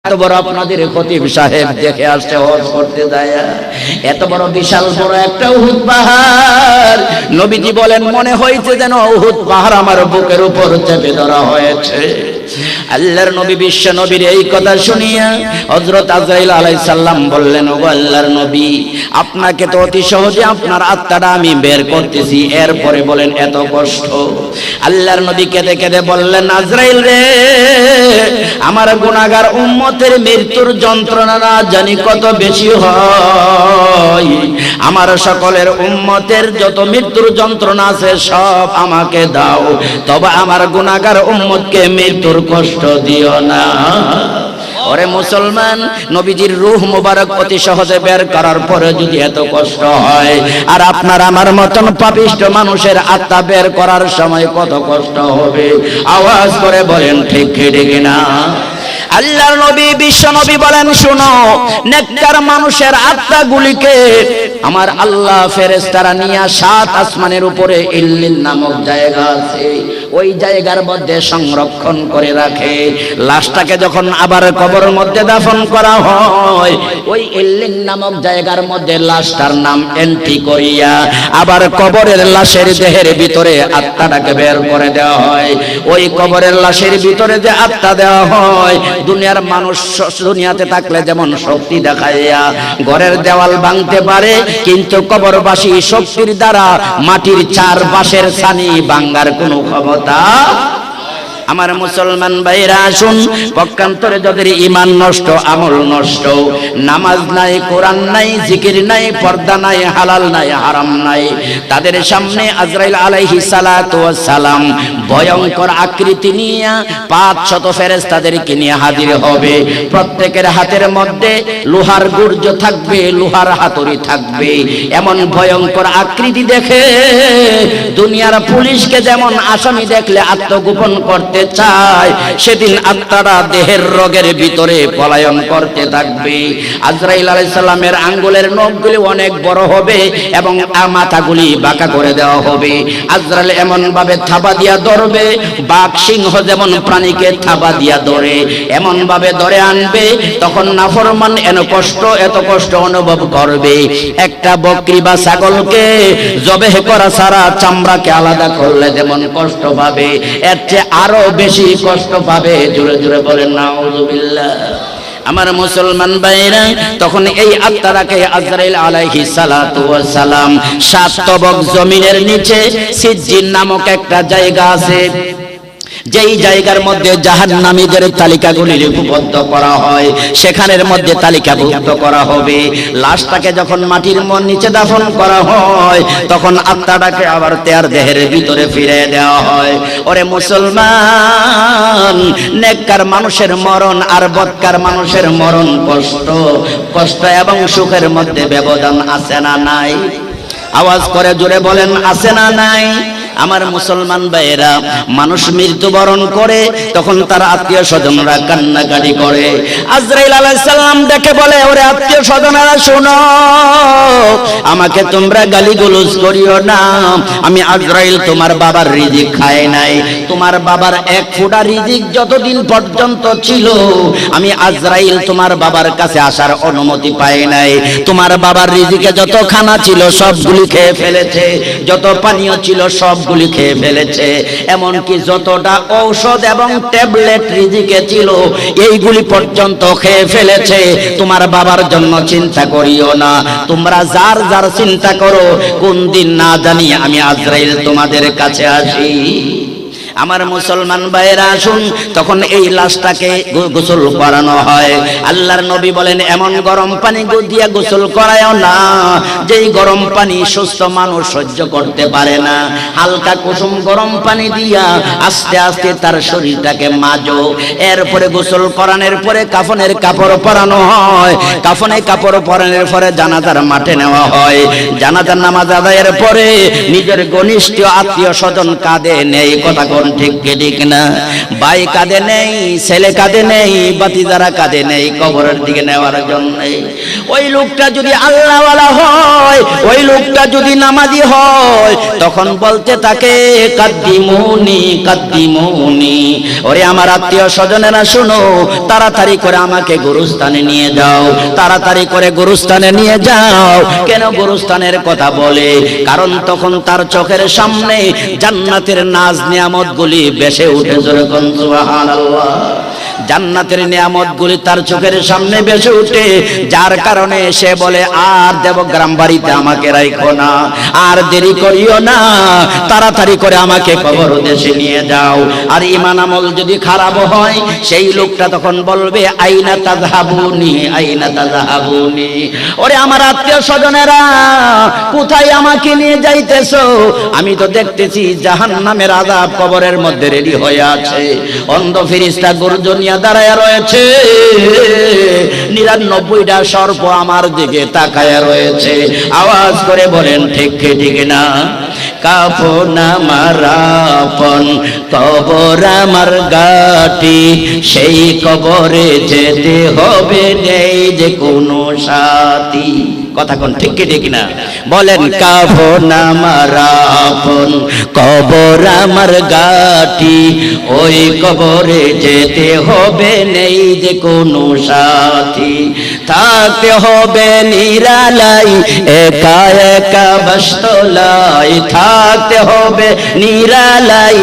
এত বড় আপনাদের খতিব সাহেব দেখে আসছে হজ করতে যায়, এত বড় বিশাল বড় একটা উহুদ পাহাড়। নবীজি বলেন মনে হয়েছে যেন উহুদ পাহাড় আমার বুকের উপর চেপে ধরা হয়েছে। আল্লাহর নবী বিশ্ব নবীর এই কথা শুনিয়া হযরত আজরাইল আলাইহিস সালাম বললেন, ওগো আল্লাহর নবী, আপনাকে তো অতি সহজে আপনার আত্মাটা আমি বের করতেছি, এরপরে বলেন এত কষ্ট। আল্লাহর নবী কেঁদে কেঁদে বললেন, আজরাইল রে, আমার গুনাহগার উম্মতের মৃত্যুর যন্ত্রণা না জানি কত বেশি হয়। আমার সকলের উম্মতের যত মৃত্যুর যন্ত্রণা আছে সব আমাকে দাও, তবে আমার গুনাহগার উম্মতকে মৃত্যুর কষ্ট দিও না। ওরে মুসলমান, নবীজির রূহ মুবারক অতি সহজে বের করার পরে যদি এত কষ্ট হয়, আর আপনার আমার মতন পাপিষ্ঠ মানুষের আত্মা বের করার সময় কত কষ্ট হবে? আওয়াজ করে বলেন ঠিক ঠিক না? আল্লাহর নবী বিশ্ব নবী বলেন, শুনো, নেককার মানুষের আত্মাগুলিকে আমার আল্লাহ ফেরেশতারা নিয়ে 7 আসমানের উপরে ইল্লিন নামক জায়গা আছে, ওই জায়গার মধ্যে সংরক্ষণ করে রাখে। লাশটাকে যখন আবার কবরের মধ্যে দাফন করা হয়, ওই ইল্লিন নামক জায়গার মধ্যে লাশটার নাম এন্ট্রি করিয়া আবার কবরের লাশের দেহের ভিতরে আত্মাটাকে বের করে দেওয়া হয়। ওই কবরের লাশের ভিতরে যে আত্মা দেওয়া হয়, দুনিয়ার মানুষ দুনিয়াতে থাকলে যেমন শক্তি দেখাইয়া ঘরের দেওয়াল ভাঙতে পারে, কিন্তু কবরবাসী শক্তির দ্বারা মাটির চারপাশের ছানি ভাঙার কোনো ক্ষমতা। আমার মুসলমান ভাইরা আসুন, পক্ষান্তরে যাদের ঈমান নষ্ট, আমল নষ্ট, নামাজ নাই, কোরআন নাই, জিকির নাই, পর্দা নাই, হালাল নাই, হারাম নাই, তাদের সামনে আজরাইল আলাইহিস সালাতু ওয়াস সালাম ভয়ঙ্কর আকৃতি নিয়ে 500 ফেরেশতাদেরকে নিয়ে হাজির হবে। প্রত্যেকের হাতের মধ্যে লোহার গুর্জ থাকবে, লোহার হাতুড়ি থাকবে। এমন ভয়ঙ্কর আকৃতি দেখে দুনিয়ার পুলিশকে যেমন আসামি দেখলে আত্মগোপন করতে চায়, সেদিন আত্মারা দেহের রগের ভিতরে পলায়ন করতে থাকবে। আজরাইল আলাইহিস সালামের আঙ্গুলের নখগুলি অনেক বড় হবে এবং মাথাগুলি বাঁকা করে দেওয়া হবে। আজরাইল এমন ভাবে থাবা দিয়া ধরবে, বাঘ সিংহ যেমন প্রাণীকে থাবা দিয়া ধরে, এমন ভাবে ধরে আনবে, তখন নাফরমান এত কষ্ট অনুভব করবে। একটা বকরি বা ছাগলকে জবেহ করা ছাড়া চামড়াকে আলাদা করলে যেমন কষ্ট পাবে, এর চেয়ে আরো বেশি কষ্ট পাবে। জোরে জোরে বলেন নাউযুবিল্লাহ। আমার মুসলমান ভাইরা, তখন এই আত্মাটাকে আজরাইল আলাইহিস সালাতু ওয়াস সালাম 7 তবক জমিনের নিচে সিজ্জিন নামক একটা জায়গা আছে, যেই জায়গার মধ্যে জাহান্নামীদের তালিকাগুলি লিপিবদ্ধ করা হয়, সেখানের মধ্যে তালিকাভুক্ত করা হবে। লাশটাকে যখন মাটির নিচে দাফন করা হয়, তখন আত্মাটাকে আবার তার দেহের ভিতরে ফিরে দেওয়া হয়। ওরে মুসলমান, নেককার মানুষের মরণ আর বদকার মানুষের মরণ কষ্ট এবং সুখের মধ্যে ব্যবধান আছে না নাই? আওয়াজ করে জোরে বলেন, আছে না নাই? আমার মুসলমান ভাইয়েরা, মানুষ মৃত্যুবরণ করে তখন তার আত্মীয় স্বজনরা কান্নাকাটি করে। আজরাইল আলাইহিস সালাম দেখে বলে, ওরে আত্মীয় স্বজনেরা শোনো, আমাকে তোমরা গালিগালাজ করিও না। আমি আজরাইল তোমার বাবার রিজিক খায় নাই। তোমার বাবার 1 ফোঁটা রিজিক যতদিন পর্যন্ত ছিল, আমি আজরাইল তোমার বাবার কাছে আসার অনুমতি পাই নাই। তোমার বাবার রিজিকে যত খানা ছিল সবগুলি খেয়ে ফেলেছে, যত পানীয় ছিল সবগুলি খেয়ে ফেলেছে, এমনকি যতটা ঔষধ এবং ট্যাবলেট রিজিকে ছিল এইগুলি পর্যন্ত খেয়ে ফেলেছে। তোমার বাবার জন্য চিন্তা করিও না, তোমরা যার যার চিন্তা করো, কোন দিন না জানি আমি আজরাইল তোমাদের কাছে আসি। আমার মুসলমান ভাইয়েরা আসুন, তখন এই লাশটাকে গোসল করানো হয়। আল্লাহর নবী বলেন, এমন গরম পানি দিয়ে গোসল করায়ও না যেই গরম পানি সুস্থ মানুষ সহ্য করতে পারে না। হালকা কুসুম গরম পানি দিয়া আস্তে আস্তে তার শরীরটাকে মাজো। এরপরে গোসল করানোর পরে কাফনের কাপড় পরানো হয়। কাফনে কাপড় পরানোর পরে জানাজার মাঠে নেওয়া হয়। জানাজার নামাজ আদায়ের পরে নিজের ঘনিষ্ঠ আত্মীয় স্বজন কাঁধে নেই কথা কোন ঠিক কি ঠিক না? ভাই কাঁদে নেই, ছেলে কাঁদে নেই, ভাতিজারা কাঁদে নেই কবরের দিকে নেওয়ার জন্য। ওই লোকটা যদি আল্লাহওয়ালা হয়, ওই লোকটা যদি নামাজি হয়, তখন বলতে থাকে কাদ্দিমুনি কাদ্দিমুনি। ওরে আমার আত্মীয় স্বজনেরা শুনো, তাড়াতাড়ি করে আমাকে গোরস্থানে নিয়ে যাও, তাড়াতাড়ি করে গোরস্থানে নিয়ে যাও। কেন গোরস্থানের কথা বলে? কারণ তখন তার চোখের সামনে জান্নাতের নাজ নিয়ামতগুলি ভেসে উঠে। যখন সুবহানাল্লাহ, জান্নাতের নিয়ামতগুলি তার চোখের সামনে ভেসে উঠে, যার কারণে সে বলে আর দেবগ্রাম বাড়িতে আমাকে রাখো না, আর দেরি করিও না, তাড়াতাড়ি করে আমাকে কবর দেশে নিয়ে যাও। আর ঈমান আমল যদি খারাপ হয়, সেই লোকটা তখন বলবে আইনা তাযহাবুনি আইনা তাযহাবুনি। ওরে আমার আত্মীয় স্বজনেরা, কোথায় আমাকে নিয়ে যাইতেছো? আমি তো দেখতেছি জাহান্নামের আযাব কবরের মধ্যে রেডি হয়ে আছে। অন্ধ ফেরেশতা গর্জনিয়া দাঁড়ায় রয়েছে, 99টা সর্প আমার দিকে তাকায় রয়েছে। আওয়াজ করে বলেন ঠিক কি ঠিক না? কাফন আমার আপন, কবর আমার ঘাঁটি, সেই কবরে যেতে হবে, নেই যে কোনো সাথী। কথা কোন ঠিক কি ঠিক না? বলেন কাফন আমার আপন, কবর আমার ঘাঁটি, ওই কবরে যেতে হবে, নেই যে কোনো সাথী। থাকতে হবে নিরালাই, একা একা বাসতলায়, থাকতে হবে নিরালাই,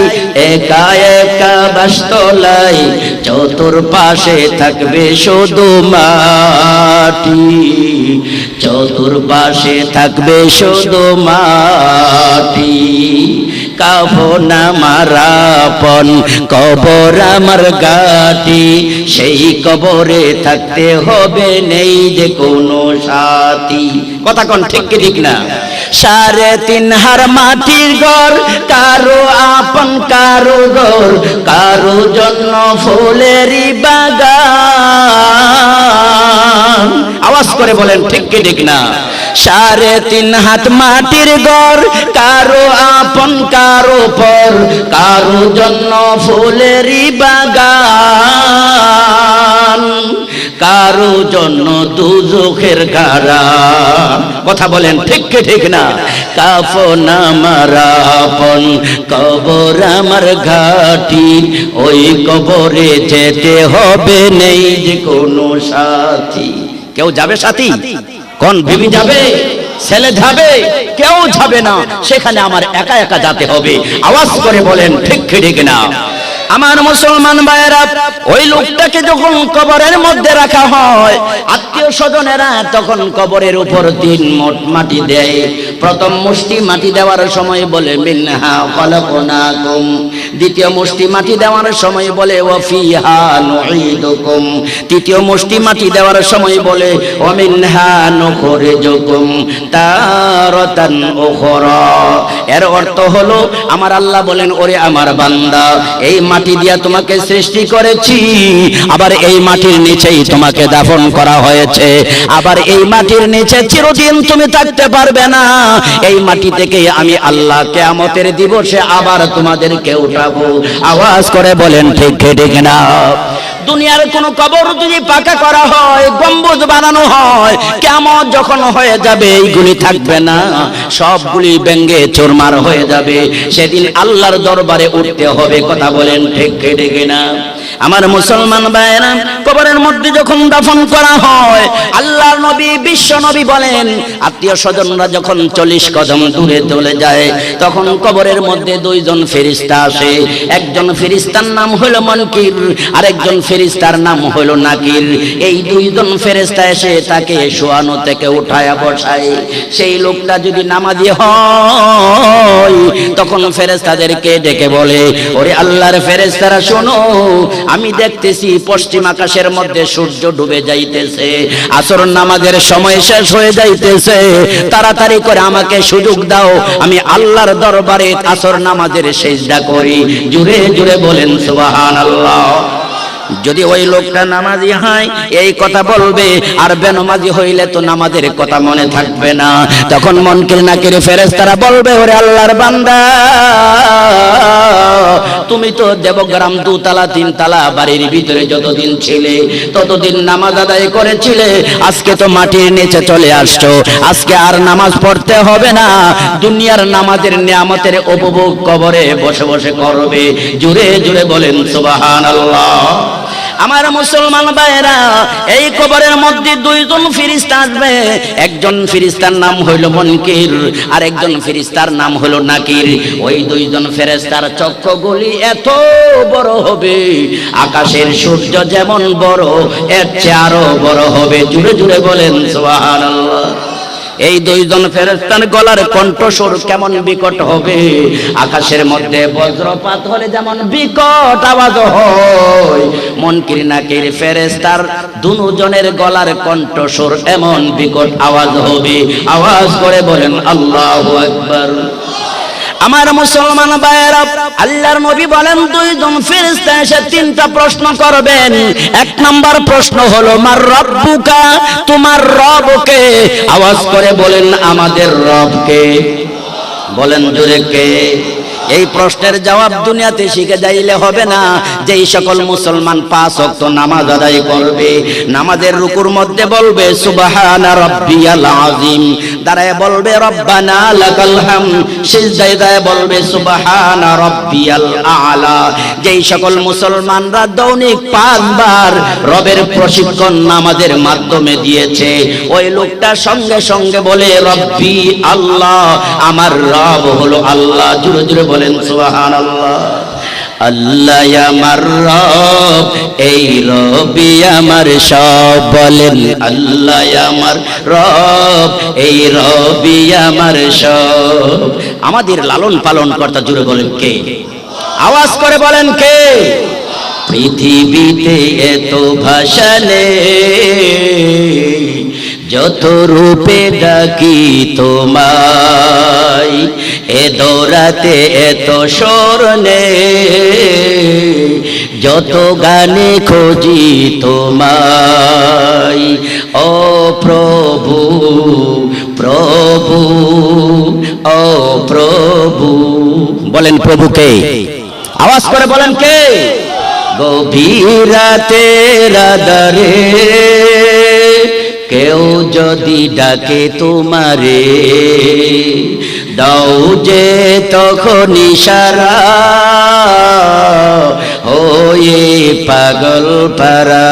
একা একা বাসতলায়, চতুর্পাশে থাকবে শুধু মাটি, চতুর্পাশে থাকবে শুধু মাটি। কাফন আমার আপন, কবর আমার ঘাঁটি, সেই কবরে থাকতে হবে, নেই যে কোনো সাথী। কথা কোন ঠিক কি ঠিক না? 3.5 হাড় মাটির ঘর, কারো আপন কারো ঘর, কারো জন্য ফুলেরই বাগান। আওয়াজ করে বলেন ঠিক কি ঠিক না? 3.5 হাত মাটির ঘর, কারো আপন কারো পর, কারো জন্য ফুলেরই বাগান, কারো জন্য দুজখের গাড়া। কথা বলেন ঠিক কি ঠিক না? কাফন আমার আপন, কবর আমার ঘাঁটি, ওই কবরে যেতে হবে, নেই যে কোনো সাথী। কেউ যাবে সাথী? কোন বিবি যাবে? ছেলে যাবে? কেউ যাবে না, সেখানে আমার একা একা যেতে হবে। আওয়াজ করে বলেন ঠিক কি ঠিক না? আমার মুসলমান ভাইয়েরা, ওই লোকটাকে যখন কবরের মধ্যে রাখা হয়, আত্মীয় স্বজনেরা তখন কবরের উপর 3 মুঠ মাটি দেয়। প্রথম মুষ্টি মাটি দেওয়ার সময় বলে মিনহা খলাকনাকুম, দ্বিতীয় মুষ্টি মাটি দেওয়ার সময় বলে ওয়া ফিহা নুঈদুকুম, তৃতীয় মুষ্টি মাটি দেওয়ার সময় বলে ওয়া মিনহা নুখরিজুকুম তারাতান উখরা। এর অর্থ হলো আমার আল্লাহ বলেন, ওরে আমার বান্দা, এই মাটি দিয়া তোমাকে সৃষ্টি করেছি, আবার এই মাটির নিচেই তোমাকে দাফন করা হয়েছে, আবার এই মাটির নিচে চিরদিন তুমি থাকতে পারবে না। এই মাটি থেকে আমি আল্লাহ কিয়ামতের দিবসে আবার তোমাদেরকে উঠাবো। আওয়াজ করে বলেন ঠিক ঠিক না? দুনিয়ার কোন কবর যদি পাকা করা হয়, গম্বুজ বানানো হয়, কিয়ামত যখন হয়ে যাবে এইগুলি থাকবে না, সবগুলি ভেঙে চুরমার হয়ে যাবে। সেদিন আল্লাহর দরবারে উঠতে হবে। কথা বলেন ঠিক ঠিক না? আমার মুসলমান ভাইরা, কবরের মধ্যে যখন দাফন করা হয়, আল্লাহর নবী বিশ্ব নবী বলেন, আত্মীয় স্বজনরা যখন 40 কদম দূরে চলে যায়, তখন কবরের মধ্যে 2 জন ফেরেশতা আসে। একজন ফেরেশতার নাম হলো মুনকির, আর একজন ফেরেশতার নাম হলো নাকির। এই 2 জন ফেরেশতা এসে তাকে শোয়ানো থেকে উঠায়া বসায়। সেই লোকটা যদি নামাজি হয়, তখন ফেরেশতাদেরকে ডেকে বলে, ওরে আল্লাহর ফেরেশতারা শোনো, আমি দেখতেছি পশ্চিম আকাশের মধ্যে সূর্য ডুবে যাইতেছে, আসর নামাজের সময় শেষ হয়ে যাইতেছে, তাড়াতাড়ি করে আমাকে সুযোগ দাও, আমি আল্লাহর দরবারে আসর নামাজের সিজদা করি। জুড়ে জুড়ে বলেন সুবহানাল্লাহ। যদি ওই লোকটা নামাজি হয় এই কথা বলবে, আর বেনামাজি হইলে তো নামাজের কথা মনে থাকবে না। তখন মুনকির নাকির ফেরেশতারা বলবে, ওরে আল্লাহর বান্দা, তুমি তো দেবগ্রাম 2 তলা 3 তলা বাড়ির ভিতরে যতদিন ছিলে ততদিন নামাজ আদায় করেছিলে, আজকে তো মাটির নিচে চলে আসছো, আজকে আর নামাজ পড়তে হবে না, দুনিয়ার নামাজের নিয়ামতের উপভোগ কবরে বসে বসে করবে। জোরে জোরে বলেন সুবহানাল্লাহ। আমার মুসলমান ভাইরা, এই কবরের মধ্যে 2 জন ফেরেশতা আসবে। একজন ফেরেশতার নাম হইল মুনকির, আর একজন ফেরেশতার নাম হইল নাকির। ওই 2 জন ফেরেশতার চক্ষুগুলি এত বড় হবে, আকাশের সূর্য যেমন বড় এর চেয়ে আরো বড় হবে। জুড়ে জুড়ে বলেন সুবহানাল্লাহ। এই 2 জন ফেরেশতার গলার কণ্ঠস্বর কেমন বিকট হবে, আকাশের মধ্যে বজ্রপাত হলে যেমন বিকট আওয়াজ হয়, মুনকির নাকির ফেরেশতার দুজনের গলার কণ্ঠস্বর এমন বিকট আওয়াজ হবে। আওয়াজ করে বলেন আল্লাহু আকবার। আমার মুসলমান ভাইয়েরা, আল্লাহর নবী বলেন 2 জন ফেরেশতা এসে 3টা প্রশ্ন করবেন। 1 নাম্বার প্রশ্ন হলো মার রব্বুকা, তোমার রব কে? আওয়াজ করে বলেন আমাদের রব কে। বলেন জোরে কে? এই প্রশ্নের জবাব দুনিয়াতে শিখে যাইলে হবে না। যেই সকল মুসলমান 5 ওয়াক্ত নামাজ আদায় করবে, নামাজের রুকুর মধ্যে বলবে সুবহানা রাব্বিয়াল আযীম, দাঁড়ায় বলবে রব্বানা লাকাল হামদ, সিজদায় দাঁড়ায় বলবে সুবহানা রাব্বিয়াল আ'লা। যেই সকল মুসলমানরা দৈনিক 5 বার রবের প্রশিক্ষণ নামাজের মাধ্যমে দিয়েছে, ওই লোকটা সঙ্গে সঙ্গে বলে রব্বি আল্লাহ, আমার রব হলো আল্লাহ। জোরে জোরে বলেন সুবহানাল্লাহ। আল্লাহ আমার রব, এই রবি আমার সব। বলেন আল্লাহ আমার রব, এই রবি আমার সব। আমাদের লালন পালন কর্তা। জুড়ে বলেন কে? আওয়াজ করে বলেন কে? পৃথিবীতে এত ভাষা নেই, যত রূপে ডাকি তোমায়, এ দৌড়াতে এত স্বর নেই, যত গানে খোঁজি তোমায়। ও প্রভু প্রভু, ও প্রভু। বলেন প্রভুকে। আওয়াজ করে বলেন কে? গভীর রাতের আঁধারে কেউ যদি ডাকে তোমারে, দাও যে তখন ইশারা, হয়ে পাগল পারা।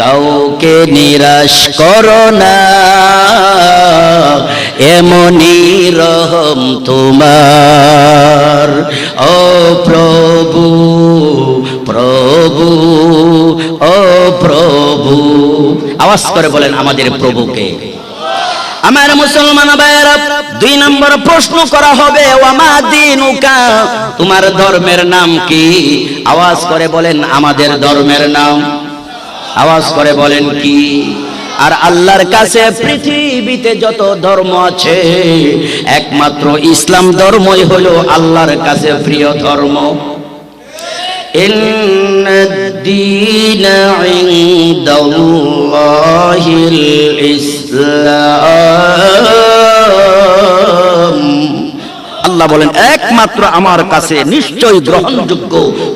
কাউকে নিরাশ করো না, এমনি রহম তোমার। ও প্রভু প্রভু, ও প্রভু। আওয়াজ করে বলেন আমাদের প্রভুকে। আমার মুসলমান ভাইয়েরা, 2 নম্বর প্রশ্ন করা হবে ওয়ামা দীনুকা, তোমার ধর্মের নাম কি? আওয়াজ করে বলেন আমাদের ধর্মের নাম। আওয়াজ করে বলেন কি? আর আল্লাহর কাছে পৃথিবীতে যত ধর্ম আছে, একমাত্র ইসলাম ধর্মই হলো আল্লাহর কাছে প্রিয় ধর্ম। ইন্নাদ-দীনা ইনদাল্লাহিল ইসলাম। আল্লাহ বলেন একমাত্র আমার কাছে নিশ্চয়ই গ্রহণযোগ্য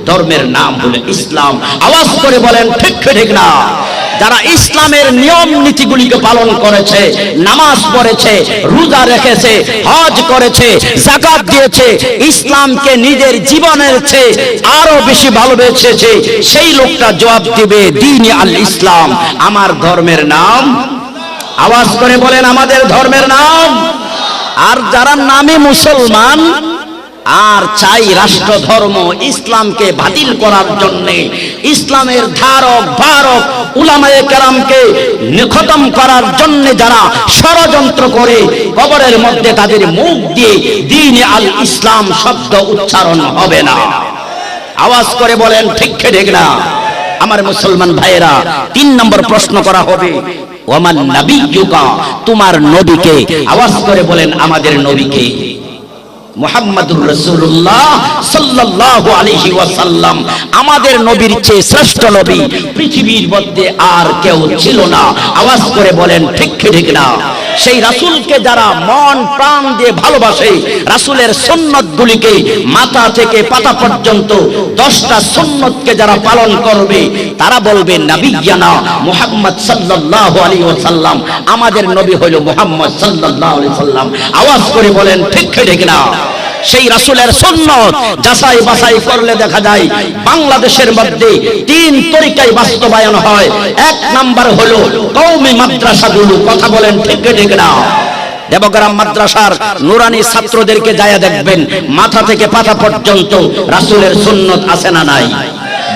ধর্মের নাম হলো ইসলাম। আওয়াজ করে বলেন ঠিক ঠিক না? যারা ইসলামের নিয়ম নীতিগুলিকে পালন করেছে, নামাজ পড়েছে, রোজা রেখেছে, হজ করেছে, যাকাত দিয়েছে, ইসলামকে নিজের জীবনের চেয়ে আরো বেশি ভালোবেসেছে, সেই লোকটা জবাব দিবে দ্বীন আল ইসলাম, আমার ধর্মের নাম। আওয়াজ করে বলেন আমাদের ধর্মের নাম। আর যারা নামে মুসলমান আর চাই রাষ্ট্র ধর্ম ইসলামকে বাতিল করার জন্য, ইসলামের ধারক বারক উলামায়ে কেরামকে খতম করার জন্য যারা ষড়যন্ত্র করে, কবরের মধ্যে তাদের মুখ দিয়ে দ্বীন আল ইসলাম শব্দ উচ্চারণ হবে না। আওয়াজ করে বলেন ঠিক ঠিক না? আমার মুসলমান ভাইয়েরা, 3 নম্বর প্রশ্ন করা হবে ওয়ামান নাবিয়্যুকা, তোমার নবীকে। আওয়াজ করে বলেন আমাদের নবীকে। মুহাম্মাদুর রাসূলুল্লাহ সাল্লাল্লাহু আলাইহি ওয়াসাল্লাম আমাদের নবীর চেয়ে শ্রেষ্ঠ নবী পৃথিবীর মধ্যে আর কেউ ছিল না। আওয়াজ করে বলেন ঠিক ঠিক না? সেই রাসূলকে যারা মন প্রাণ দিয়ে ভালোবাসে, রাসূলের সুন্নতগুলিকে মাথা থেকে পাতা পর্যন্ত 10টা সুন্নতকে যারা পালন করবে, তারা বলবে নবিয়ানা মুহাম্মদ সাল্লাল্লাহু আলাইহি ওয়াসাল্লাম, আমাদের নবী হলো মুহাম্মদ সাল্লাল্লাহু আলাইহি ওয়াসাল্লাম। আওয়াজ করে বলেন ঠিক ঠিক না? সেই রাসূলের সুন্নত যাচাই বাছাই করলে দেখা যায় বাংলাদেশের মধ্যে 3 তরিকায় বাস্তবায়ন হয়। 1 নাম্বার হলো কওমি মাদ্রাসাগুলো। কথা বলেন ঠিক ঠিক না? দেবগ্রাম মাদ্রাসার নুরানি ছাত্রদেরকে যায় দেখবেন, মাথা থেকে পাতা পর্যন্ত রাসূলের সুন্নত আছে না নাই?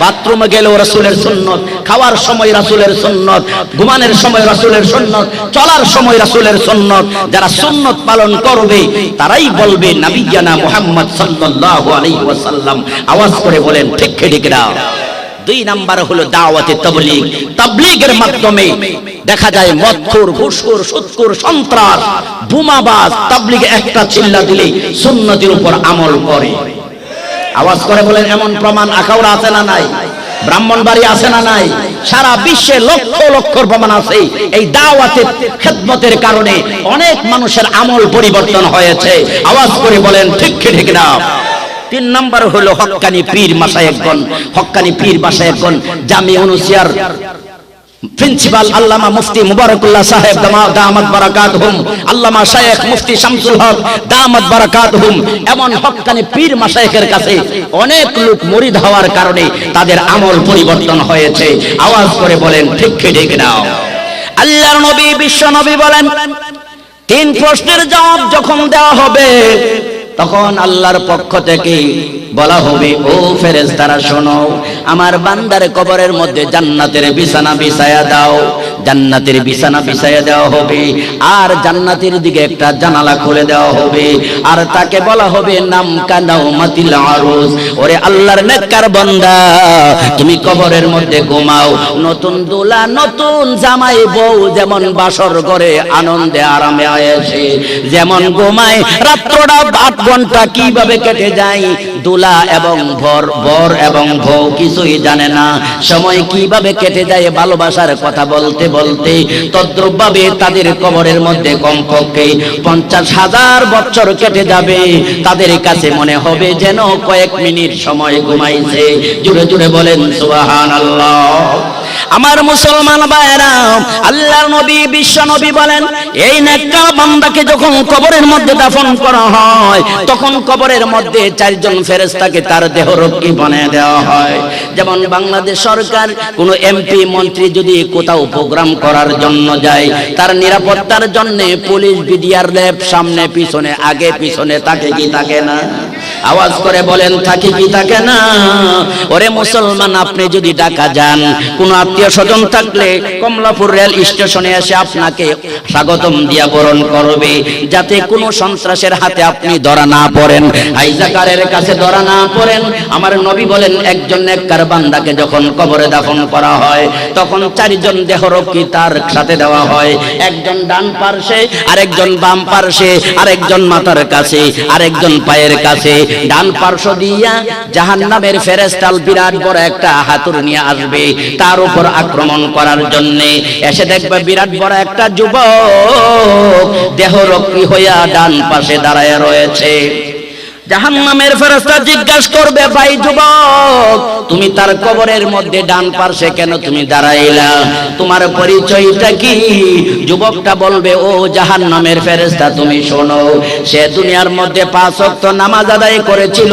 বাথরুমে গেলেও রাসূলের সুন্নত, খাওয়ার সময় রাসূলের সুন্নত, ঘুমানোর সময় রাসূলের সুন্নত, চলার সময় রাসূলের সুন্নত। যারা সুন্নত পালন করবে তারাই বলবে নবিয়ানা মুহাম্মদ সাল্লাল্লাহু আলাইহি ওয়াসাল্লাম। আওয়াজ করে বলেন ঠিক ঠিক না? 2 নাম্বার হলো দাওয়াতে তাবলীগ। তাবলীগের মাধ্যমে দেখা যায় মদখোর, ঘুষখোর, সুদখোর, সন্ত্রাস, বোমাবাজ তাবলীগে একটা চিল্লা দিলে সুন্নতের উপর আমল করে। আওয়াজ করে বলেন এমন প্রমাণ আখাউড়া আছে না নাই? ব্রাহ্মণবাড়ি আছে না নাই? সারা বিশ্বে লক্ষ লক্ষ প্রমাণ আছে। এই দাওয়াতের খেদমতের কারণে অনেক মানুষের আমল পরিবর্তন হয়েছে। আওয়াজ করে বলেন ঠিক ঠিক না? 3 নাম্বার হলো হক্কানি পীর মাশায়েখগণ। হক্কানি পীর মাশায়েখগণ জামিয়া উনুসিয়ার প্রিন্সিপাল আল্লামা মুফতি মুবারকুল্লাহ সাহেব দামাত বারাকাতুহুম, আল্লামা শায়েখ মুফতি শামসুল হক দামাত বারাকাতুহুম, এমন হক্কানি পীর মাশায়েখের কাছে অনেক লোক মুরিদ হওয়ার কারণে তাদের আমল পরিবর্তন হয়েছে। আওয়াজ করে বলেন ঠিক ঠিক না? আল্লাহর নবী বিশ্ব নবী বলেন 3 প্রশ্নের জবাব যখন দেওয়া হবে তখন আল্লাহর পক্ষ থেকে বলা হবে, ও ফেরেশতারা শোনো, আমার বান্দার কবরের মধ্যে জান্নাতের বিছানা বিছায়া দাও। জান্নাতের বিছানা বিছায়া দেওয়া হবে, আর জান্নাতের দিকে একটা জানালা খুলে দেওয়া হবে, আর তাকে বলা হবে নাম কানাউমাতিল আরুস, ওরে আল্লাহর নেককার বান্দা, তুমি কবরের মধ্যে ঘুমাও। নতুন দোলা নতুন জামাই বউ যেমন বাসর ঘরে আনন্দে আরামে আয়েছে, যেমন ঘুমায় রাত্রটা 8 ঘন্টা কিভাবে কেটে যায়, দোলা এবং বর এবং বউ কিছুই জানে না সময় কিভাবে কেটে যায় ভালোবাসার কথা বলতে বলতে। তদ্রূপভাবে তাদের কবরের মধ্যে কমপক্ষে 50,000 বছর কেটে যাবে। তাদের কাছে মনে হবে যেন কয়েক মিনিট সময় ঘুমাইছে। জুড়ে জুড়ে বলেন সুবহানাল্লাহ। আমার মুসলমান ভাইরা, আল্লাহর নবী বিশ্ব নবী বলেন, এই নেককার বান্দাকে যখন কবরের মধ্যে দাফন করা হয় তখন কবরের মধ্যে 4 জন ফেরেশতাকে তার দেহরক্ষী বানিয়ে দেওয়া হয়। যেমন বাংলাদেশ সরকার কোন এমপি মন্ত্রী যদি কোথাও প্রোগ্রাম করার জন্য যায়, তার নিরাপত্তার জন্য পুলিশ বিডিআর র্যাব সামনে পিছনে আগে পিছনে থাকে কি থাকে না? আওয়াজ করে বলেন থাকে কি থাকে না? ওরে মুসলমান, আপনি যদি ঢাকা যান, কোন আত্মীয় স্বজন থাকলে কমলাপুর রেল স্টেশনে এসে আপনাকে স্বাগতম দিয়া বরণ করবে, যাতে কোনো সন্ত্রাসের হাতে আপনি ধরা না পড়েন, হাইজাকারের কাছে ধরা না পড়েন। আমার নবী বলেন, একজন নেককার বান্দাকে যখন কবরে দাফন করা হয় তখন 4 জন দেহরক্ষী তার সাথে দেওয়া হয়। একজন ডান পার্শ্বে, আরেকজন বাম পার্শ্বে, আরেকজন মাথার কাছে, আরেকজন পায়ের কাছে। ডান পার্শ্ব দিয়া জাহান্নামের ফেরেশতা বিরাট বড় একটা হাতুড়ি নিয়ে আসবে তার উপর আক্রমণ করার জন্য। এসে দেখবে বিরাট বড় একটা যুবক দেহরক্ষী হইয়া ডান পাশে দাঁড়ায় রয়েছে। জাহান্নামের ফেরেশতা জিজ্ঞাসা করবে, ভাই যুবক, তুমি তার কবরের মধ্যে ডান পাশে কেন তুমি দাঁড়াইলা? তোমার পরিচয়টা কি? যুবকটা বলবে, ও জাহান্নামের ফেরেশতা, তুমি শোনো, সে দুনিয়ার মধ্যে 5 ওয়াক্ত নামাজ আদায় করেছিল।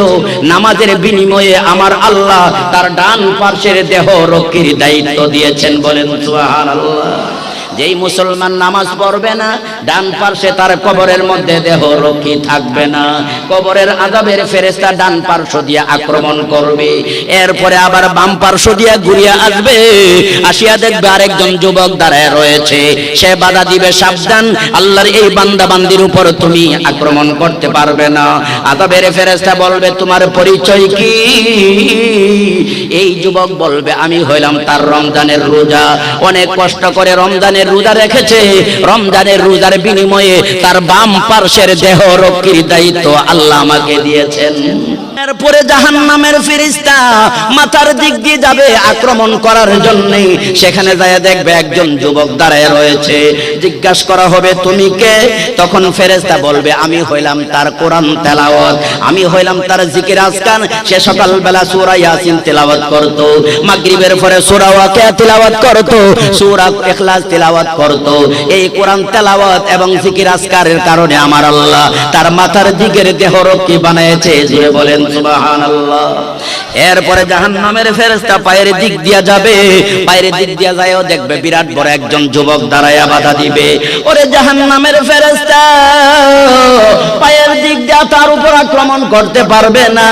নামাজের বিনিময়ে আমার আল্লাহ তার ডান পাশের দেহ রক্ষীর দায়িত্ব দিয়েছেন। বলেন সুবহানাল্লাহ। যেই মুসলমান নামাজ পড়বে না, ডান পাশে তার কবরের মধ্যে দেহ রক্ষী থাকবে না, কবরের আযাবের ফেরেশতা ডান পার্শ্ব দিয়ে আক্রমণ করবে। এরপরে আবার বাম পার্শ্ব দিয়ে ঘুরিয়ে আসবে, আসিয়া দেখবে আরেকজন যুবক দাঁড়ায় রয়েছে। সে বাধা দিবে, সাবধান, আল্লাহর এই বান্দা বান্দির উপর তুমি আক্রমণ করতে পারবে না। আযাবের ফেরেশতা বলবে, তোমার পরিচয় কি? এই যুবক বলবে, আমি হইলাম তার রমজানের রোজা, অনেক কষ্ট করে রমজানের রোজা রেখেছে, রমজানের রোজার বিনিময়ে তার বাম পার্শ্বের দেহ রক্ষীর দায়িত্ব আল্লাহ আমাকে দিয়েছেন। এরপরে জাহান্নামের ফেরেশতা মাথার দিক দিয়ে যাবে আক্রমণ করার জন্য। সেখানে যায় দেখবে একজন যুবক দাঁড়ায় রয়েছে। জিজ্ঞাসা করা হবে তুমি কে? তখন ফেরেশতা বলবে আমি হইলাম তার কোরআন তেলাওয়াত, আমি হইলাম তার জিকির আজকার। সে সকালবেলা সূরা ইয়াসিন তেলাওয়াত করত, মাগরিবের পরে সূরা ওয়াকিয়া তেলাওয়াত করত, সূরা ইখলাস তেলাওয়াত করত। এই কোরআন তেলাওয়াত এবং জিকির আজকারের কারণে আমার আল্লাহ তার মাথার দিকের দেহরক্ষী বানিয়েছে। জোরে বলেন সুবহানাল্লাহ। এরপরে জাহান্নামের ফেরেশতা পায়ের দিক দিয়া যাবে, পায়ের দিক দিয়া যায়ও দেখবে বিরাট বড় একজন যুবক দাঁড়ায়া বাধা দিবে। ওরে জাহান্নামের ফেরেশতা পায়ের দিক দিয়া তার উপর আক্রমণ করতে পারবে না।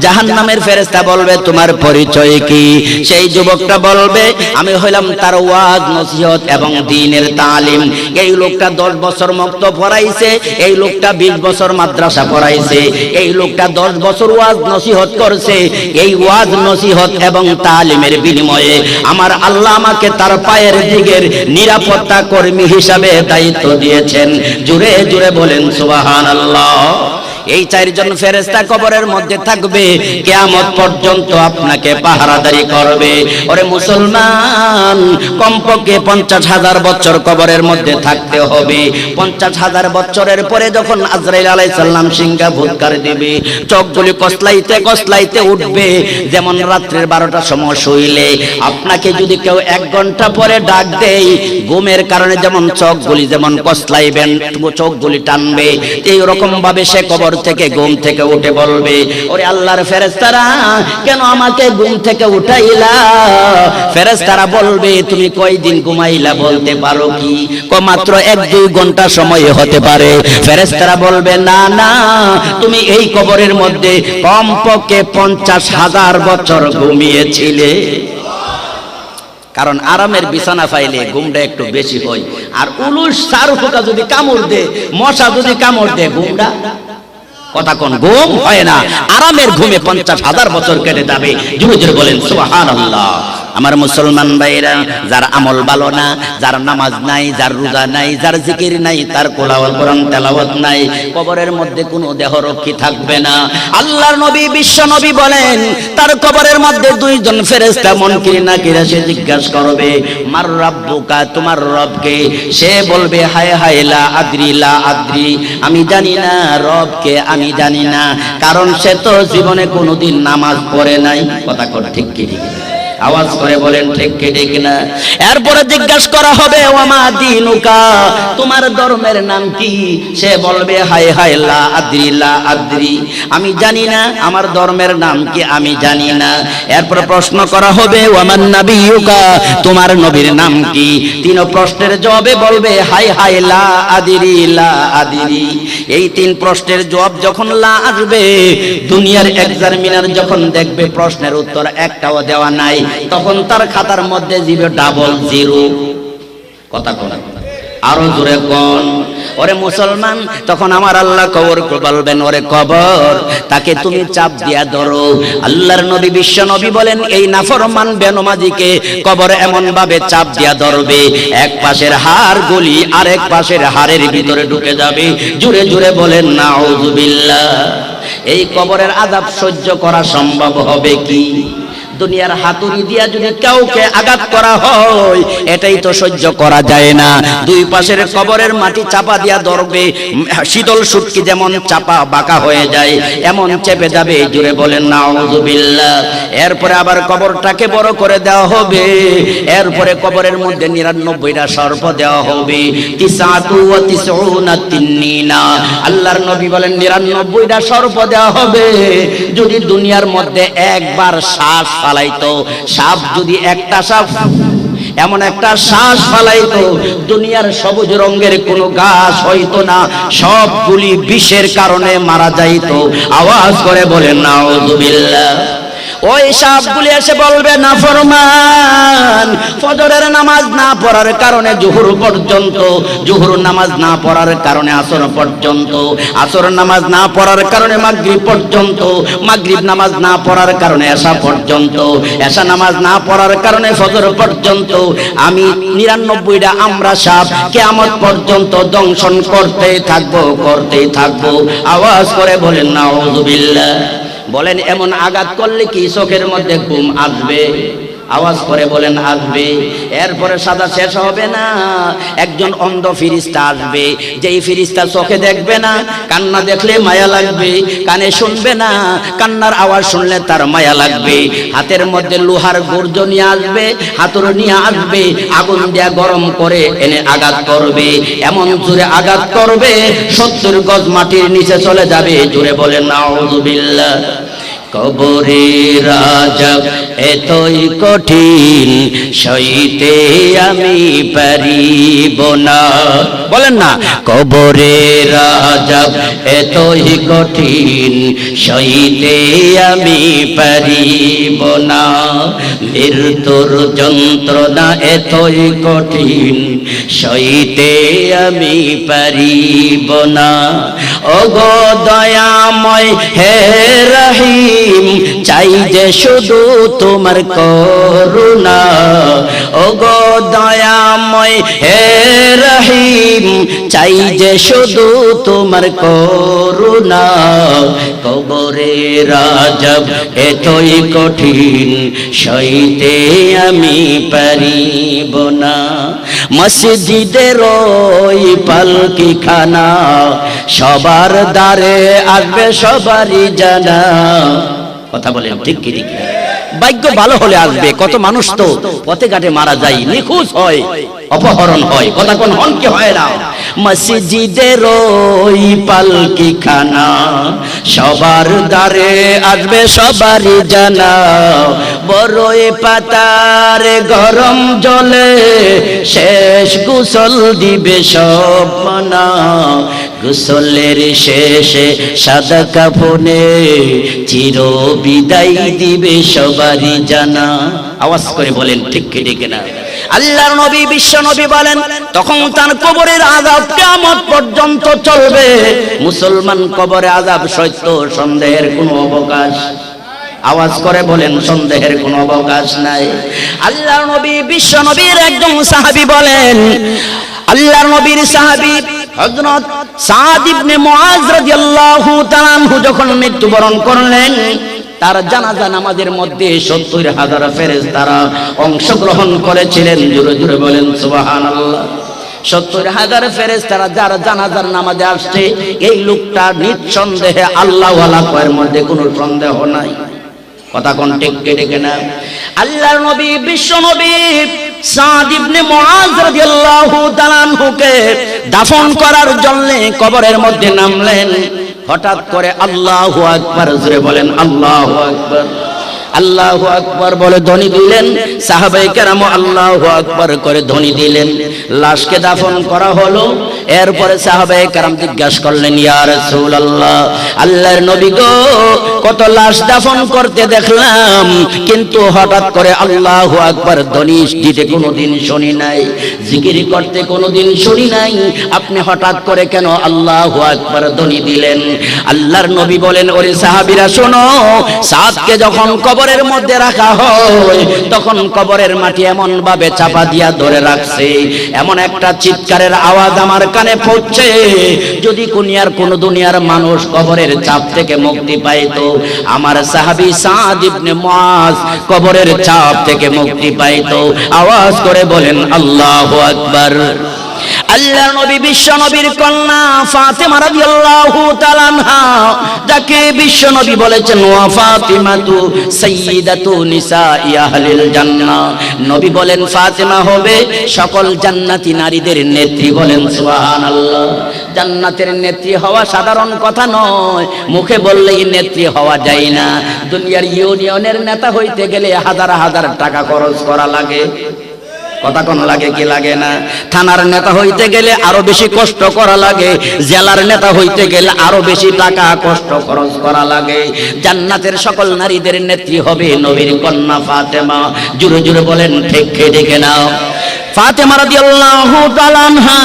জাহান্নামের ফেরেশতা বলবে তোমার পরিচয় কি? সেই যুবকটা বলবে আমি হইলাম তার ওয়াজ নসিহত এবং দ্বীনের তালিম। এই লোকটা 10 বছর মক্তব পড়াইছে, এই লোকটা 20 বছর মাদ্রাসা পড়াইছে, এই লোকটা 10 বছর ওয়াজ নসিহত করছে। এই ওয়াজ নসিহত এবং তালিমের বিনিময়ে আমার আল্লাহ আমাকে তার পায়ের দিকের নিরাপত্তা কর্মী হিসাবে দায়িত্ব দিয়েছেন। জোরে জোরে বলেন সুবহানাল্লাহ। এই 4 জন ফেরেশতা কবরের মধ্যে থাকবে, কিয়ামত পর্যন্ত আপনাকে পাহারাদারি করবে। ওরে মুসলমান, কমপক্ষে 50,000 বছর কবরের মধ্যে থাকতে হবে। 50,000 বছরের পরে যখন আজরাইল আলাইহিস সালাম সিংহা ভুৎকার দিবে, চোখগুলি কসলাইতে কসলাইতে উঠবে। যেমন রাত্রির 12টার সময় শুইলে আপনাকে যদি কেউ 1 ঘন্টা পরে ডাক দেয়, ঘুমের কারণে যেমন চোখগুলি যেমন কসলাইবেন, চোখগুলি টানবে, এই রকম ভাবে সে কবর থেকে ঘুম থেকে উঠে বলবে ওরে আল্লাহর ফেরেশতারা কেন আমাকে ঘুম থেকে উঠাইলা? ফেরেশতারা বলবে তুমি কয়দিন ঘুমাইলা বলতে পারো কি? মাত্র 1-2 ঘন্টা সময় হতে পারে। ফেরেশতারা বলবে না না, তুমি এই কবরের মধ্যে কমপক্ষে 50,000 বছর ঘুমিয়েছিলে। কারণ আরামের বিছানা পাইলে ঘুমটা একটু বেশি হয়। আর উলুস সারফুকা যদি কামড় দে, মশা যদি কামড় দে, ঘুমটা কথা কোন ঘুম হয় না। আরামের ঘুমে 50,000 বছর কেটে যাবে। জোরে জোরে বলেন সুবহানাল্লাহ। আমার মুসলমান ভাইরা, যার আমল ভালো না, যার নামাজ নাই, যার রোজা নাই, যার জিকির নাই, তার কোরআন তেলাওয়াত নাই, কবরের মধ্যে কোনো দেহরক্ষী থাকবে না। আল্লাহর নবী বিশ্ব নবী বলেন তার কবরের মধ্যে 2 জন ফেরেশতা মুনকির নাকির এসে জিজ্ঞাসা করবে মার রাব্বুকা, তোমার রবকে? সে বলবে হায় হায় লা আদরি লা আদরি, আমি জানি না রবকে, আমি জানি না। কারণ সে তো জীবনে কোনোদিন নামাজ পড়ে নাই। কথা কোন ঠিক কি ঠিক? আওয়াজ করে বলেন ঠিক কি ঠিক না? এরপরে জিজ্ঞাসা করা হবে ওয়ামা দিনুকা, তোমার ধর্মের নাম কি? সে বলবে হায় হায় লা আদরি লা আদরি, আমি জানি না আমার ধর্মের নাম কি, আমি জানি না। এরপর প্রশ্ন করা হবে ওয়ামান নাবিয়ুকা, তোমার নবীর নাম কি? 3 প্রশ্নের জবাবে বলবে হায় হায় লা আদরি লা আদরি। এই 3 প্রশ্নের জবাব যখন লা আসবে, দুনিয়ার এক্সামিনার যখন দেখবে প্রশ্নের উত্তর একটাও দেওয়া নাই, তখন তার খাতার মধ্যে দিবে 00। কথা কোন আরো জোরে কোন? ওরে মুসলমান, তখন আমার আল্লাহ কবর বলবেন ওরে কবর, তাকে তুমি চাপ দিয়া ধরো। আল্লাহর নবী বিশ্ব নবী বলেন এই নাফরমান বেনমাজিকে কবর এমন ভাবে চাপ দিয়া ধরবে, এক পাশের হাড় গলি আরেক পাশের হাড়ের ভিতরে ঢুকে যাবে। জোরে জোরে বলেন নাউযুবিল্লাহ। এই কবরের আযাব সহ্য করা সম্ভব হবে কি? দুনিয়ার হাতুড়ি দিয়া যদি কাউকে আঘাত করা হয়, এটাই তো সহ্য করা যায় না। 2 পাশের কবরের মাটি চাপা দিয়া ধরবে, শীতল শুটকি যেমন চাপা বাঁকা হয়ে যায় এমন চেপে যাবে। জুড়ে বলেন নাউযুবিল্লাহ। এরপরে আবার কবরটাকে বড় করে দেওয়া হবে। এরপরে কবরের মধ্যে 99টা সর্প দেওয়া হবে। 99 তিন্নিনা, আল্লাহর নবী বলেন 99টা সর্প দেওয়া হবে। যদি দুনিয়ার মধ্যে একবার শ্বাস ফালাইতো, সাপ যদি একটা সাপ এমন একটা শ্বাস ফালাইতো, দুনিয়ার সবুজ রঙের কোনো গাছ হইতো না, সবগুলি বিষের কারণে মারা যাইতো। আওয়াজ করে বলেন নাউযুবিল্লাহ। ওই সাপগুলি এসে বলবে নাফরমান, ফজরের নামাজ না পড়ার কারণে জোহর পর্যন্ত, জোহর নামাজ না পড়ার কারণে আসর পর্যন্ত, আসর নামাজ না পড়ার কারণে মাগরিব পর্যন্ত, মাগরিব নামাজ না পড়ার কারণে এশা পর্যন্ত, এশা নামাজ না পড়ার কারণে ফজর পর্যন্ত। আমি 99টা আমরা সাপ কিয়ামত পর্যন্ত দংশন করতেই থাকবো, করতেই থাকবো। আওয়াজ করে বলেন নাউযুবিল্লাহ। বলেন এমন আঘাত করলে কি চোখের মধ্যে ঘুম আসবে? আওয়াজ করে বলেন আসবে। এরপরে সাদা শেষ হবে না, একজন অন্ধ ফেরেশতা আসবে, যেই ফেরেশতা চোখে দেখবে না, কান্না দেখলে মায়া লাগবে, কানে শুনবে না, কান্নার আওয়াজ শুনলে তার মায়া লাগবে। হাতের মধ্যে লোহার গর্জ নিয়ে আসবে, হাতুড়ি নিয়ে আসবে, আগুন দিয়ে গরম করে এনে আঘাত করবে, এমন জোরে আঘাত করবে 70 গজ মাটির নিচে চলে যাবে। জোরে বলেন নাউযুবিল্লাহ। কবরের আযাব এতই কঠিন সইতে আমি পারিব না। বলেন না, কবরের আযাব এতই কঠিন সইতে আমি পারিব না। মৃত্যুর যন্ত্রণা এতই কঠিন সইতে আমি পারিব না। ওগো দয়াময় হে রহিম, চাই যে শুধু তোমার করুণা। ওগো দয়াময় হে রহিম, চাই যে শুধু তোমার করুণা। কবরের আযাব এতই কঠিন সইতে আমি পারিব না। মসজিদের ওই পালকিখানা সবার দ্বারে আসবে সবারই জানা। কথা বলেন ঠিক কি ঠিক? ভাগ্য ভালো হলে আসবে। কত মানুষ তো পথে ঘাটে মারা যায়, নিখোঁজ হয়, অপহরণ হয়, কথা কোন হন কি হয় না। মসজিদের ওই পালকিখানা সবার দ্বারে আসবে সবারই জানা। বড়ই পাতার গরম জলে শেষ গোসল দিবে সব মানা। গোসলের শেষে সাদা কাফনে চির বিদায় দিবে সবারই জানা। আওয়াজ করে বলেন ঠিক কি ঠিক না? আল্লাহর নবী বিশ্ব নবী বলেন তখন তার কবরের আযাব কিয়ামত পর্যন্ত চলবে। মুসলমান কবরে আযাব সত্য, সন্দেহের কোনো অবকাশ। আওয়াজ করে বলেন সন্দেহের কোনো অবকাশ নাই। আল্লাহর নবী বিশ্ব নবীর একজন সাহাবী বলেন, আল্লাহর নবীর সাহাবী হযরত সাদ ইবনে মুআজ রাদিয়াল্লাহু তাআলা আনহু যখন মৃত্যুবরণ করলেন, তার জানাজা নামাজের মধ্যে 70,000 ফেরেশতারা অংশগ্রহণ করেছিলেন। জোরে জোরে বলেন সুবহানাল্লাহ। 70,000 ফেরেশতারা যার জানাজার নামাজে আসছে, এই লোকটা নিঃসন্দেহে আল্লাহওয়ালা, এর মধ্যে কোনো সন্দেহ নাই। কথা কোন ঠিক ঠিক না? আল্লাহর নবী বিশ্ব নবী সাদ ইবনে মুআজ রাদিয়াল্লাহু তাআলা আনহুকে দাফন করার জন্য কবরের মধ্যে নামলেন। হঠাৎ করে আল্লাহু আকবার, জোরে বলেন আল্লাহু আকবার। আল্লাহু আকবার বলে ধ্বনি দিলেন, সাহাবায়ে কেরাম আল্লাহু আকবার করে ধ্বনি দিলেন। লাশকে দাফন করা হলো। এরপরে সাহাবায়ে কেরাম জিজ্ঞাসা করলেন, ইয়া রাসূলুল্লাহ, আল্লাহর নবী গো, কত লাশ দাফন করতে দেখলাম, কিন্তু হঠাৎ করে আল্লাহু আকবার ধ্বনি দিতে কোনোদিন শুনি নাই, জিকির করতে কোনোদিন শুনি নাই, আপনি হঠাৎ করে কেন আল্লাহু আকবার ধ্বনি দিলেন? আল্লাহর নবী বলেন, ওরে সাহাবীরা শোনো, সাদকে যখন কবরের মধ্যে রাখা হয়, তখন কবরের মাটি এমন ভাবে চাপা দিয়া ধরে রাখছে, এমন একটা চিৎকারের আওয়াজ আমার কানে পৌঁছে, যদি দুনিয়ার মানুষ কবরের চাপ থেকে মুক্তি পাইতো, আমার সাহাবী সাদ ইবনে মুআজ কবরের চাপ থেকে মুক্তি পাইতো। আওয়াজ করে বলেন আল্লাহু আকবার। আল্লাহর নবী বিশ্ব নবীর কন্যা ফাতেমা রাদিয়াল্লাহু তাআলা আনহা, যাকে বিশ্ব নবী বলেছেন ওয়া ফাতিমাতু সাইয়্যিদাতু নিসাই আহলিল জান্নাহ। নবী বলেন ফাতেমা হবে সকল জান্নাতি নারীদের নেত্রী। বলেন সুবহানাল্লাহ। জান্নাতের নেত্রী হওয়া সাধারণ কথা নয়, মুখে বললেই নেত্রী হওয়া যায় না। দুনিয়ার ইউনিয়নের নেতা হইতে গেলে হাজার হাজার টাকা খরচ করা লাগে। কথা কোন লাগে কি লাগে না? থানার নেতা হইতে গেলে আরো বেশি কষ্ট করা লাগে, জেলার নেতা হইতে গেলে আরো বেশি টাকা কষ্ট খরচ করা লাগে। জান্নাতের সকল নারীদের নেত্রী হবে নবীর কন্যা ফাতেমা। জোরে জোরে বলেন ঠিক ঠিক নাও। ফাতেমা রাদিয়াল্লাহু তাআলা আনহা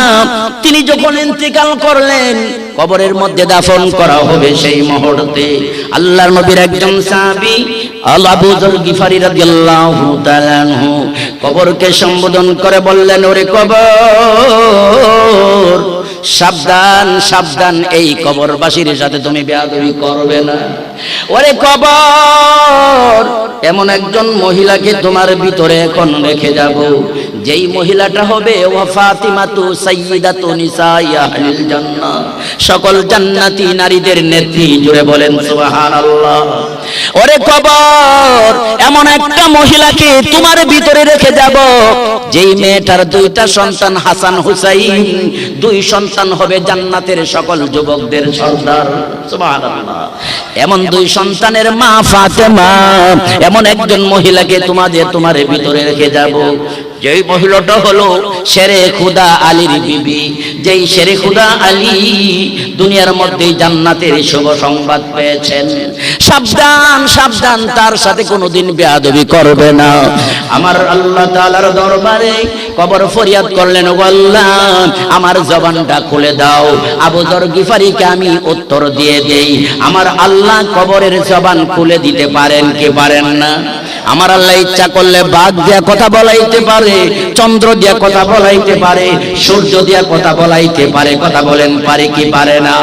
তিনি যখন ইন্তেকাল করলেন, কবরের মধ্যে দাফন করা হবে, সেই মুহূর্তে আল্লাহর নবীর একজন সাহাবী আবু যর গিফারি রাদিয়াল্লাহু তাআলা আনহু কবরকে সম্বোধন করে বললেন, ওরে কবর, সাবধান সাবধান, এই কবরবাসীর সাথে তুমি বেয়াদবি করবে না। ওরে কবর, এমন একজন মহিলাকে তোমার ভিতরে এখন রেখে যাব, যেই মহিলাটা হবে ওয়া ফাতিমাতু সাইয়্যিদাতু নিসাই আহলিল জান্নাহ, সকল জান্নাতি নারীদের নেত্রী। জুড়ে বলেন সুবহানাল্লাহ। ওরে কবর, এমন একটা মহিলাকে তোমার ভিতরে রেখে যাব, যেই মেয়েটার দুইটা সন্তান হাসান হুসাইন, দুই সন্তান হবে জান্নাতের সকল যুবকদের সর্দার। সুবহানাল্লাহ। এমন দুই সন্তানের মা ফাতেমা, এমন একজন মহিলাকে তোমার ভিতরে রেখে যাব, যেই মহিলাটা হলো শেরে খুদা আলীর বিবি, যেই শেরে খুদা আলী দুনিয়ার মধ্যে জান্নাতের শুভ সংবাদ পেয়েছেন। সাবধান সাবধান, তার সাথে কোনোদিন বেয়াদবি করবে না। আমার আল্লাহ তাআলার দরবারে কবর ফরিয়াদ করলেন, ও আল্লাহ আমার জবানটা খুলে দাও, আবু যর গিফারিকে আমি উত্তর দিয়ে দেই। আমার আল্লাহ কবরের জবান খুলে দিতে পারেন কি পারেন না? আমার আল্লাহ ইচ্ছা করলে বাঘ দিয়া কথা বলাইতে পারে, চন্দ্র দিয়া কথা বলাইতে পারে, সূর্য দিয়া কথা বলাইতে পারে। কথা বলেন পারে কি পারে না?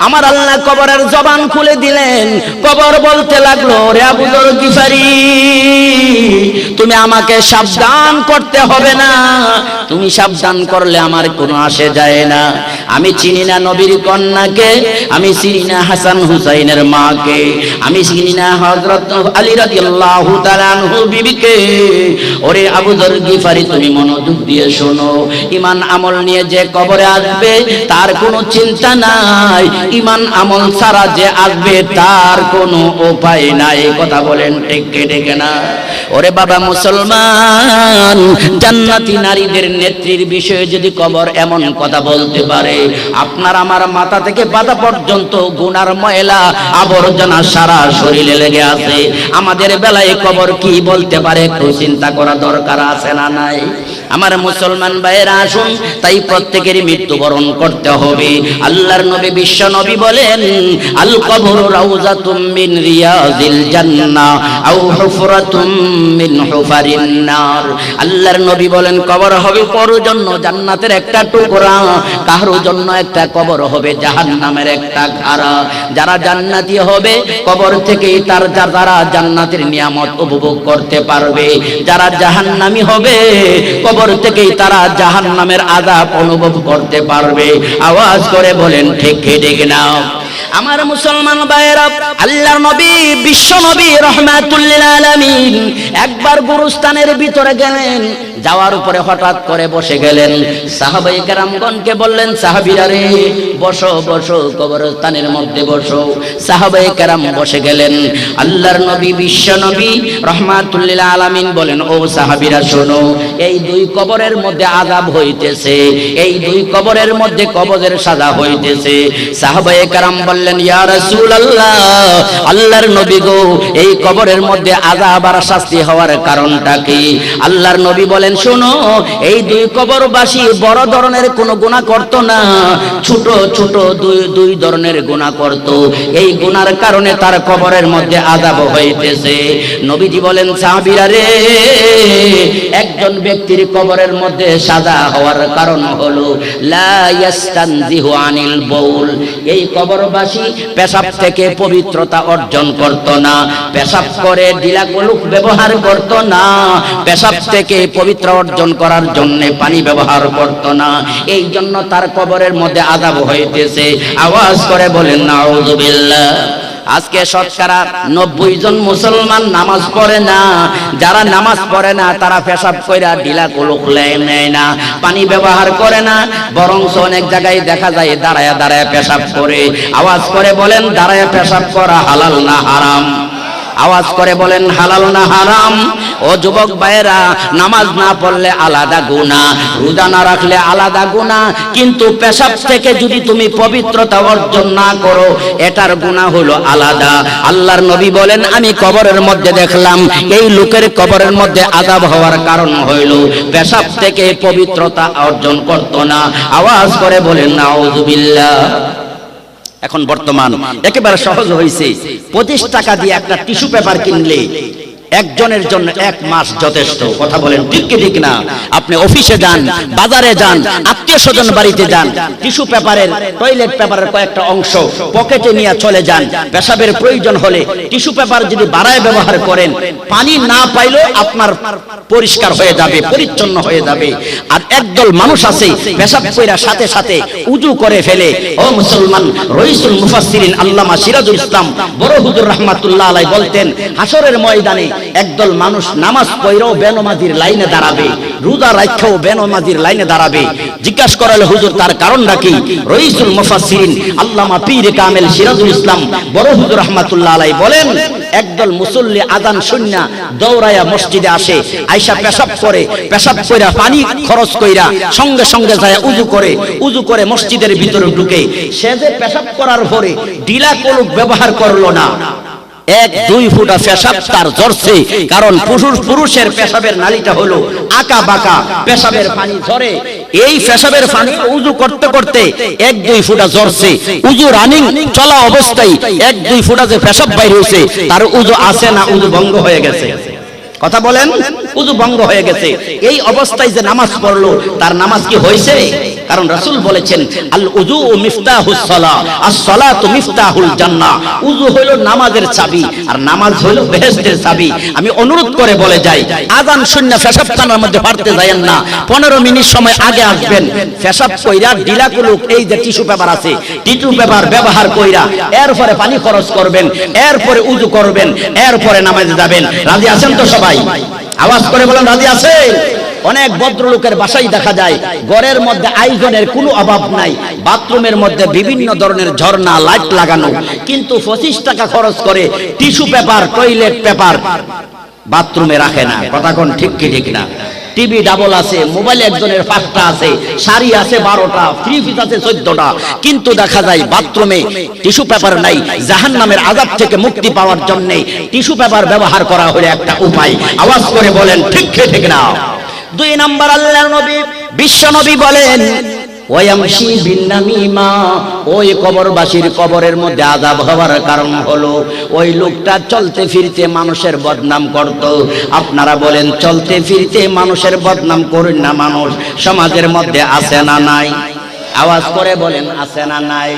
আমার আল্লাহ কবরের জবান খুলে দিলেন। কবর বলতে লাগলো, রে আবু যর গিফারি, তুমি আমাকে সাবধান করতে হবে না, তুমি সাবধান করলে আমার কোনো আসে যায় না। আমি চিনি না নবীর কন্যাকে, আমি চিনি না হাসান হুসাইনের মাকে, আমি চিনি না হযরত আলী রাদিয়াল্লাহু তাআলা আনহু বিবিকে। ওরে আবু যর গিফারি, তুমি মনোযোগ দিয়ে শোনো, ঈমান আমল নিয়ে যে কবরে আসবে তার কোনো চিন্তা নাই, ঈমান আমল ছাড়া যে আসবে তার কোনো উপায় নাই। কথা বলেন ঠিক ঠিক না? ওরে বাবা মুসলমান, জান্নাতি নারীদের নেত্রীর বিষয়ে যদি কবর এমন কথা বলতে পারে, আপনার আমার মাথা থেকে পাতা পর্যন্ত গুনার ময়লা আবর্জনা সারা শরীরে লেগে আছে। আমাদের বেলায় কবর কি বলতে পারে একটু চিন্তা করা দরকার আছে না নাই? আমার মুসলমান ভাইয়েরা আসুন, তাই প্রত্যেকেরই মৃত্যুবরণ করতে হবে। আল্লাহর নবী বিশ্ব নবী বলেন, আল কবরু রাউযাতুম মিন রিয়াজিল জান্নাহ আও হুফরাতুম মিন হুফারিন নার। আল্লাহর নবী বলেন, কবর হবে কারোর জন্য জান্নাতের একটা টুকরা, কারোর জন্য একটা কবর হবে জাহান্নামের একটা খাড়া। যারা জান্নাতি হবে কবর থেকেই তারা জান্নাতের নিয়ামত উপভোগ করতে পারবে, যারা জাহান্নামী হবে কবর থেকেই তারা জাহান্নামের আযাব অনুভব করতে পারবে। আওয়াজ করে বলেন ঠিক ঠিক না? আমার মুসলমান ভাইয়েরা, আল্লাহর নবী বিশ্ব নবী রাহমাতুল লিল আলামিন একবার গুরুস্থানের ভিতরে গেলেন, যাওয়ার উপরে হঠাৎ করে বসে গেলেন। সাহাবায়ে কেরামগণকে বললেন, সাহাবীরা রে বসো বসো, কবরস্থানের মধ্যে বসো। সাহাবায়ে কেরাম বসে গেলেন। আল্লাহর নবী বিশ্ব নবী রাহমাতুল লিল আলামিন বলেন, ও সাহাবীরা শোনো, এই দুই কবরের মধ্যে আযাব হইতেছে, এই দুই কবরের মধ্যে কবরের সাজা হইতেছে। সাহাবায়ে কেরাম বললেন, ইয়া রাসূলুল্লাহ, আল্লাহর নবী গো, এই কবরের মধ্যে আযাব আর শাস্তি হওয়ার কারণটা কি? আল্লাহর নবী বলেন, শোনো, এই দুই কবরবাসী বড় ধরনের কোনো গুনাহ করত না, ছোট ছোট দুই ধরনের গুনাহ করত। এই গুনার কারণে তার কবরের মধ্যে আযাব হইতেছে। নবীজি বলেন, সাহাবীরা রে, একজন ব্যক্তির কবরের মধ্যে সাজা হওয়ার কারণ হলো লা ইয়াস্তানজিহু আনিল বাউল। এই কবরবাসী পেশাব থেকে পবিত্রতা অর্জন করত না, পেশাব করে ঢিলা কলুক ব্যবহার করত না, পেশাব থেকে পবিত্র অর্জন করার জন্য পানি ব্যবহার করত না, এই জন্য তার কবরের মধ্যে আযাব হইতেছে। আওয়াজ করে বলেন নাউযুবিল্লাহ। আজকে শতকরা 90 জন মুসলমান নামাজ পড়ে না। যারা নামাজ পড়ে না তারা পেশাব কইরা ঢিলা কলুক নেয় না, পানি ব্যবহার করে না, বরং অনেক জায়গায় দেখা যায় দাঁড়ায়া দাঁড়ায়া পেশাব করে। আওয়াজ করে বলেন, দাঁড়ায়া পেশাব করা হালাল না হারাম? আওয়াজ করে বলেন, হালাল না হারাম? ও যুবক ভাইয়েরা, নামাজ না পড়লে আলাদা গুনাহ, রোজা না রাখলে আলাদা গুনাহ, কিন্তু পেশাব থেকে যদি তুমি পবিত্রতা অর্জন না করো এটার গুনাহ হলো আলাদা। আল্লাহর নবী বলেন, আমি কবরের মধ্যে দেখলাম এই লোকের কবরের মধ্যে আযাব হওয়ার কারণ হইল পেশাব থেকে পবিত্রতা অর্জন করত না। আওয়াজ করে বলেন নাউযুবিল্লাহ। এখন বর্তমান একেবারে সহজ হয়েছে, 25 টাকা দিয়ে একটা টিস্যু পেপার কিনলে একজনের জন্য 1 মাস যথেষ্ট। কথা বলেন ঠিক কি ঠিক না? আপনি অফিসে যান, বাজারে যান, আত্মীয় স্বজন বাড়িতে যান, টিস্যু পেপারের, টয়লেট পেপারের কয়েকটা অংশ পকেটে নিয়ে চলে যান। পেশাবের প্রয়োজন হলে টিস্যু পেপার যদি বাড়ায় ব্যবহার করেন, পানি না পাইলেও আপনার পরিষ্কার হয়ে যাবে, পরিচ্ছন্ন হয়ে যাবে। আর একদল মানুষ আছে পেশাব কইরা সাথে সাথে উযু করে ফেলে। ও মুসলমান, রইসুল মুফাসসিরিন আল্লামা সিরাজুল ইসলাম বড় হুজুর রাহমাতুল্লাহ আলাইহি বলতেন, হাসরের ময়দানে একদল মানুষ নামাজ পড়েও বেনমাজির লাইনে দাঁড়াবে, রোজা রাখাও বেনমাজির লাইনে দাঁড়াবে। জিজ্ঞাসা করালে হুজুর তার কারণটা কি? রইসুল মুফাসসিরিন আল্লামা পীর কামেল সিরাজুল ইসলাম বড় হুজুর রাহমাতুল্লাহ আলাইহি বলেন, একদল মুসল্লি আযান শুননা দৌড়ায়া মসজিদে আসে, আয়েশা পেশাব করে, পেশাব কইরা পানি খরচ কইরা সঙ্গে সঙ্গে যায় উযু করে মসজিদের ভিতরে ঢুকে। সে যে পেশাব করার পরে ডিলা কলুক ব্যবহার করলো না, 1-2 ফুটা পেশাব তার ঝরছে। কারণ পুরুষের পেশাবের নালীটা হলো আঁকা বাঁকা, পেশাবের পানি ঝরে। এই পেশাবের পানি উযু করতে করতে 1-2 ফুটা ঝরছে। উযু রানিং চলা অবস্থায় 1-2 ফুটা যে পেশাব বাইর হইছে, তার উযু আছে না উযু ভঙ্গ হয়ে গেছে? কথা বলেন, উযু ভঙ্গ হয়ে গেছে। এই অবস্থায় যে নামাজ পড়লো, তার নামাজ কি হয়েছে? কারণ রাসূল বলেছেন, আল উযু মিফতাহুস সালাহ, আস-সালাতু মিফতাহুল জান্নাহ। উযু হলো নামাজের চাবি, আর নামাজ হলো বেহেশতের চাবি। আমি অনুরোধ করে বলে যাই, আযান শুননা পেশাবখানার মধ্যে পারতে যায়েন না। 15 মিনিট সময় আগে আসবেন, পেশাব কইরা ডিলাকুলুক, এই যে টিস্যু পেপার আছে, টিস্যু পেপার ব্যবহার কইরা এরপরে পানি খরচ করবেন, এরপরে উযু করবেন, এরপরে নামাজে যাবেন। রাজি আছেন তো সবাই? আওয়াজ করে বলেন রাজি আছেন? অনেক ভদ্রলোকের বাসায় দেখা যায় ঘরের মধ্যে আয়োজনের কোনো অভাব নাই, বাথরুমের মধ্যে বিভিন্ন ধরনের ঝর্ণা লাইট লাগানো, কিন্তু 25 টাকা খরচ করে টিস্যু পেপার, টয়লেট পেপার বাথরুমে রাখে না। কথা কোন ঠিক কি ঠিক না? টিভি ডাবল আছে, মোবাইল একজনের 5টা আছে, শাড়ি আছে 12টা, থ্রি পিস আছে 14টা, কিন্তু দেখা যায় বাথরুমে টিস্যু পেপার নাই। জাহান্নামের আযাব থেকে মুক্তি পাওয়ার জন্য টিস্যু পেপার ব্যবহার করা হলো একটা উপায়। আওয়াজ করে বলেন ঠিক কি ঠিক না? 2 নাম্বার, আল্লাহর নবী বিশ্ব নবী বলেন, ওয়ায়ামশি বিন্নামিমা, ওই কবরবাসীর কবরের মধ্যে আযাব হওয়ার কারণ হলো ওই লোকটা চলতে ফিরতে মানুষের বদনাম করত। আপনারা বলেন, চলতে ফিরতে মানুষের বদনাম করেন না মানুষ সমাজের মধ্যে আছে না নাই? আওয়াজ করে বলেন আছে না নাই?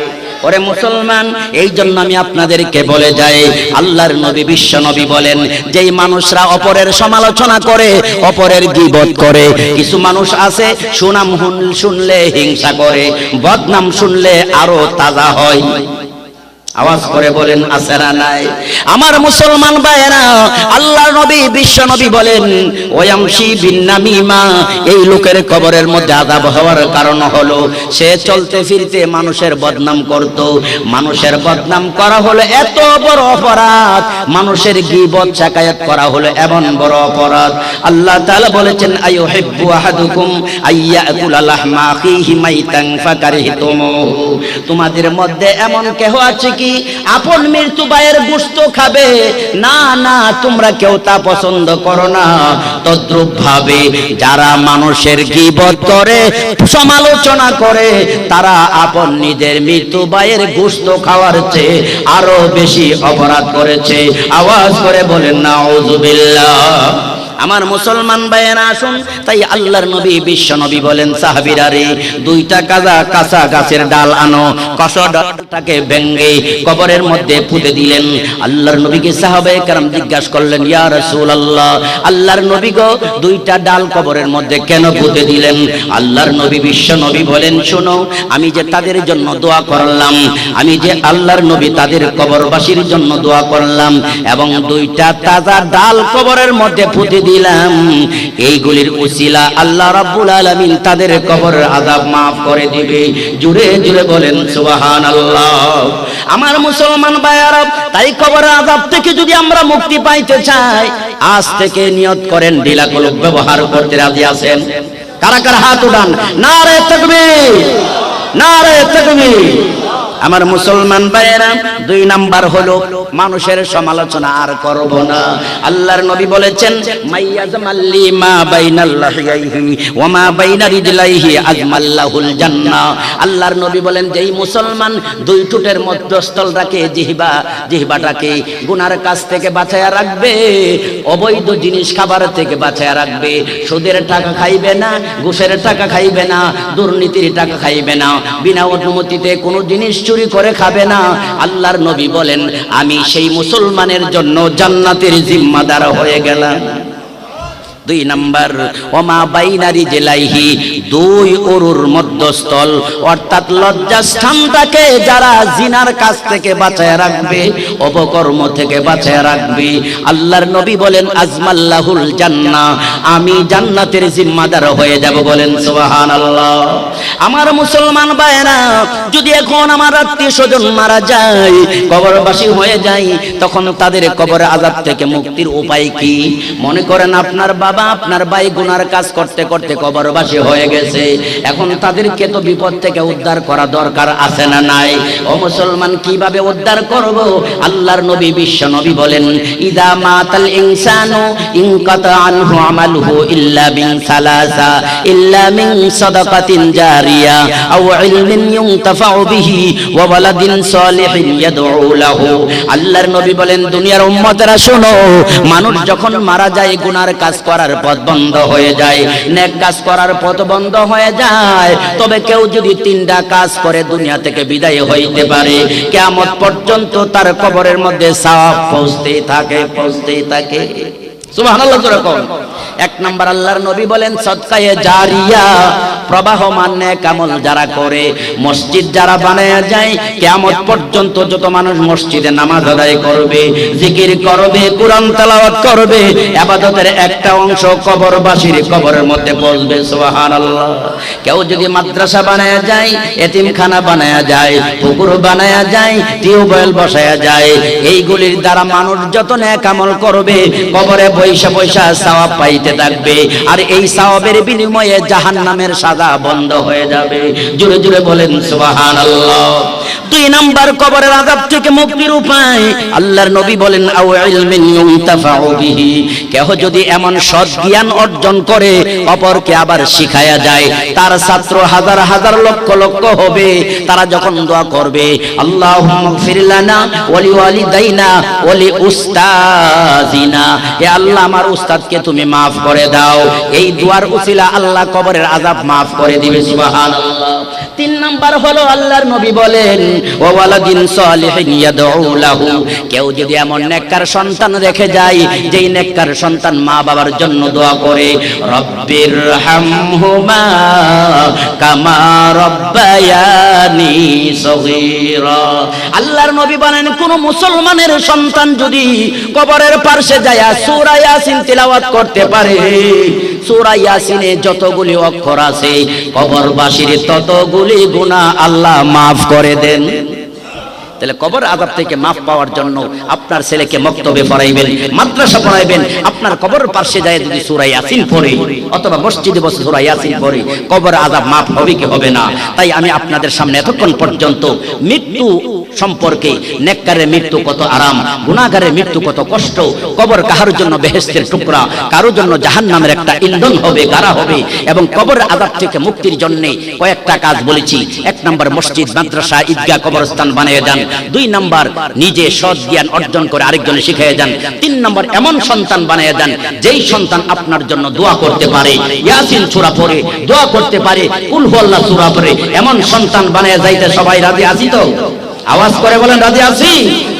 ওরে মুসলমান, এই জন্য আমি আপনাদেরকে বলে যাই, আল্লাহর নবী বিশ্ব নবী বলেন, যেই মানুষরা অপরের সমালোচনা করে, অপরের গীবত করে, কিছু মানুষ আছে সুনাম শুনলে হিংসা করে, বদনাম শুনলে আরো তাজা হয়। আওয়াজ করে বলেন আছে না নাই? আমার মুসলমান ভাইয়েরা, আল্লাহর নবী বিশ্ব নবী বলেন, ওয়ায়ামশি বিন্নামিমা, এই লোকের কবরের মধ্যে আযাব হওয়ার কারণ হলো সে চলতে ফিরতে মানুষের বদনাম করত। মানুষের বদনাম করা হলো এত বড় অপরাধ, মানুষের গীবত শাকায়াত করা হলো এমন বড় অপরাধ। আল্লাহ তাআলা বলেছেন, আইয়ুহিব্বু আহাদুকুম আইয়াকুলা লাহমা আখিহি মাইতান ফাকারিহতুমুহু, তোমাদের মধ্যে এমন কেহ আছে কি আপন মৃত্যু ভাইয়ের গোশত খাবে? না না, তোমরা কেউ তা পছন্দ করো না। তদ্রূপ ভাবে যারা মানুষের গীবত করে, সমালোচনা করে, তারা আপন নিজের মৃত্যু ভাইয়ের গোশত খাওয়ার চেয়ে আরো বেশি অপরাধ করেছে। আওয়াজ করে বলেন নাউযুবিল্লাহ। আমার মুসলমান ভাইয়েরা আসুন, তাই আল্লাহর নবী বিশ্ব নবী বলেন, সাহাবীরা রে, 2টা কাঁচা গাছের ডাল আনো, কসা ডালটাকে ভেঙে কবরের মধ্যে পুঁতে দিলেন। আল্লাহর নবীকে সাহাবায়ে কেরাম জিজ্ঞাসা করলেন, ইয়া রাসূলুল্লাহ, আল্লাহর নবী গো, 2টা ডাল কবরের মধ্যে কেন পুঁতে দিলেন? আল্লাহর নবী বিশ্ব নবী বলেন, শোনো, আমি যে তাদের জন্য দোয়া করলাম, আমি যে আল্লাহর নবী তাদের কবরবাসীর জন্য দোয়া করলাম, এবং 2টা তাজা ডাল কবরের মধ্যে পুঁতে দিলাম, এইগুলির উসিলা আল্লাহ রাব্বুল আলামিন তাদের কবরের আযাব maaf করে দিবে। জুড়ে জুড়ে বলেন সুবহানাল্লাহ। আমার মুসলমান ভাইয়ারা, তাই কবরের আযাব থেকে যদি আমরা মুক্তি পাইতে চাই, আজ থেকে নিয়ত করেন ঢিলা কলম ব্যবহার করতে রাজি আছেন? কারা কারা হাত উঠান? নারে তাকবীর, নারে তাকবীর। আমার মুসলমান ভাইয়েরা, 2 নাম্বার হলো মানুষের সমালোচনা আর করব না। আল্লাহর নবী বলেছেন, মাইয়াজমাল্লি মা বাইনাল লাহিয়াইহি ওয়া মা বাইনা রিজলাইহি আজমাল্লাহুল জান্নাহ। আল্লাহর নবী বলেন, যেই মুসলমান 2 ঠোঁটের মধ্যস্থল রাখে জিহ্বাটাকে গুনার কাছ থেকে বাঁচায়া রাখবে, অবৈধ জিনিস খাবার থেকে বাঁচায়া রাখবে, সুদের টাকা খাইবে না, ঘুষের টাকা খাইবে না, দুর্নীতির টাকা খাইবে না, বিনা অনুমতিতে কোনো জিনিস চুরি করে খাবে না। আল্লাহর নবী বলেন, আমি সেই মুসলমানের জন্য জান্নাতের জিম্মাদার হয়ে গেলাম। 2 নাম্বার, ওমা বাইনারি জেলাইহি, 2 উরুর মধ্যস্থল অর্থাৎ লজ্জাস্থানটাকে যারা জিনার কাছ থেকে বাঁচায় রাখবে, অপকর্ম থেকে বাঁচায় রাখবে, আল্লাহর নবী বলেন আজমাল্লাহুল জান্নাহ, আমি জান্নাতের জিম্মাদার হয়ে যাব। বলেন সুবহানাল্লাহ। আমার মুসলমান ভাইরা, যদি এখন আমার আত্মীয় স্বজন মারা যায়, কবরবাসী হয়ে যায়, তখন তাদের কবরের আযাব থেকে মুক্তির উপায় কি? মনে করেন আপনার বাবা আপনার ভাই গুনার কাজ করতে করতে কবরবাসী হয়ে গেছে, এখন তাদেরকে তো বিপদ থেকে উদ্ধার করা দরকার আছে না নাই? ও মুসলমান, কিভাবে উদ্ধার করব? আল্লাহর নবী বিশ্ব নবী বলেন, ইদা মাতাল ইনসানু ইনকাতা আনহু আমালুহু ইল্লা বিন সালাসা, ইল্লা মিন সাদাকাতিন জারিয়া আও ইলমিন ইউনতাফাউ বিহি ওয়া ওয়ালাদিন সালিহিন ইয়াদউ লাহু। আল্লাহর নবী বলেন, দুনিয়ার উম্মতেরা শোনো, মানুষ যখন মারা যায় গুনার কাজ করার পথ বন্ধ হয়ে যায়, নেক কাজ করার পথ বন্ধ হয়ে যায়। তবে কেউ যদি 3টা কাজ করে দুনিয়া থেকে বিদায় হইতে পারে, কিয়ামত পর্যন্ত তার কবরের মধ্যে সওয়াব পৌঁছতেই থাকে। সুবহানাল্লাহ। যেরকম 1 নাম্বার আল্লাহর নবী বলেন সদকায়ে জারিয়া, প্রবাহমান নেক আমল যারা করে, মসজিদ যারা বানায়া যায়, কিয়ামত পর্যন্ত যত মানুষ মসজিদে নামাজ আদায় করবে, জিকির করবে, কোরআন তেলাওয়াত করবে, ইবাদতের একটা অংশ কবরবাসীর কবরের মধ্যে পৌঁছবে। সুবহানাল্লাহ। কেউ যদি মাদ্রাসা বানায়া যায়, এতিমখানা বানায়া যায়, পুকুর বানায়া যায়, টিউবওয়েল বসায়া যায়, এইগুলির দ্বারা মানুষ যত নেক আমল করবে, কবরে পয়সা সওয়াব পাইতে থাকবে, আর এই সওয়াবের বিনিময়ে জাহান্নামের সাজা বন্ধ হয়ে যাবে। জোরে জোরে বলেন সুবহানাল্লাহ। 2 নাম্বার কবরের আযাব থেকে মুক্তির উপায়, আল্লাহর নবী বলেন আও ইলমিন ইউনতাফাউ বিহি, কেহ যদি এমন সৎ জ্ঞান অর্জন করে অপরকে আবার শিখায়া যায়, তার ছাত্র হাজার হাজার লক্ষ লক্ষ হবে। তারা যখন দোয়া করবে, আল্লাহুম্মা গফির লানা ওয়া লিওয়ালিদাইনা ওয়া লিউস্তাযিনা, হে আল্লাহ আমার উস্তাদকে তুমি মাফ করে দাও, এই দুয়ার উসিলা আল্লাহ কবরের আযাব মাফ করে দিবে। সুবহানাল্লাহ। 3 নাম্বার হলো আল্লাহর নবী বলেন ওয়া ওয়ালাদিন সালিহিন ইয়াদউ লাহু, কেউ যদি এমন নেককার সন্তান রেখে যায়, যেই নেককার সন্তান মা বাবার জন্য দোয়া করে, রব্বির হামহুমা কামা রব্বায়ানি সগীরা। আল্লাহর নবী বলেন, কোন মুসলমানের সন্তান যদি কবরের পাশে যায় সূরা ইয়াসিন তিলাওয়াত করতে পারে, সূরা ইয়াসিনে যতগুলি অক্ষর আছে, কবরবাসীর ততগুলি গুনাহ আল্লাহ মাফ করে দেন। তাহলে কবর আযাব থেকে মাফ পাওয়ার জন্য আপনার ছেলেকে মক্তবে পড়াইবেন, মাদ্রাসা পড়াইবেন, আপনার কবরের পাশে যায় যদি সূরা ইয়াসিন পড়ে অথবা মসজিদে বসে সূরা ইয়াসিন পড়ে, কবর আযাব মাফ হবে কি হবে না? তাই আমি আপনাদের সামনে এতক্ষণ পর্যন্ত মৃত্যু সম্পর্কে, নেককারের মৃত্যু কত আরাম, গুনাহগারের মৃত্যু কত কষ্ট, কবর কাহার জন্য বেহেশতের টুকরা, কারোর জন্য জাহান্নামের একটা ইন্ধন হবে, গাড়া হবে, এবং কবর আযাব থেকে মুক্তির জন্য কয়েকটা কাজ বলেছি। 1 নাম্বার মসজিদ, মাদ্রাসা, ঈদগাহ, কবরস্থান বানিয়ে যান। 2 নাম্বার নিজে সৎ জ্ঞান অর্জন করে আরেকজনে শিখিয়ে যান। 3 নাম্বার এমন সন্তান বানিয়ে যান যেই সন্তান আপনার জন্য দোয়া করতে পারে, ইয়াসিন সূরা পড়ে দোয়া করতে পারে, কুল হুয়াল্লাহ সূরা পড়ে, এমন সন্তান বানিয়ে যাইতে সবাই রাজি আছি তো? আওয়াজ করে বলেন রাজি আছি?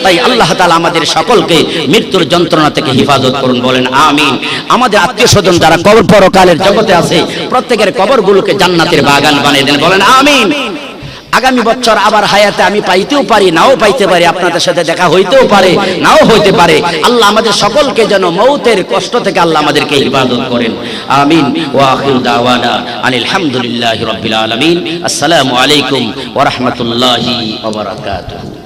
তাই আল্লাহ তাআলা আমাদের সকলকে মৃত্যুর যন্ত্রণা থেকে হেফাজত করুন, বলেন আমিন। আমাদের আত্মীয় স্বজন যারা কবর পরকালের জগতে আছে, প্রত্যেকের কবরগুলোকে জান্নাতের বাগান বানিয়ে দেন, বলেন আমিন। আগামী বছর আবার হায়াতে আমি পাইতেও পারি, নাও পাইতে পারি, আপনাদের সাথে দেখা হইতেও পারে, নাও হইতে পারে। আল্লাহ আমাদের সকলকে যেন মৌতের কষ্ট থেকে আল্লাহ আমাদেরকে হিফাজত করেন, আমিন। ওয়া আখিরু দাওয়ানা আনিল হামদুলিল্লাহি রাব্বিল আলামিন। আসসালামু আলাইকুম ওয়া রাহমাতুল্লাহি ওয়া বারাকাতুহু।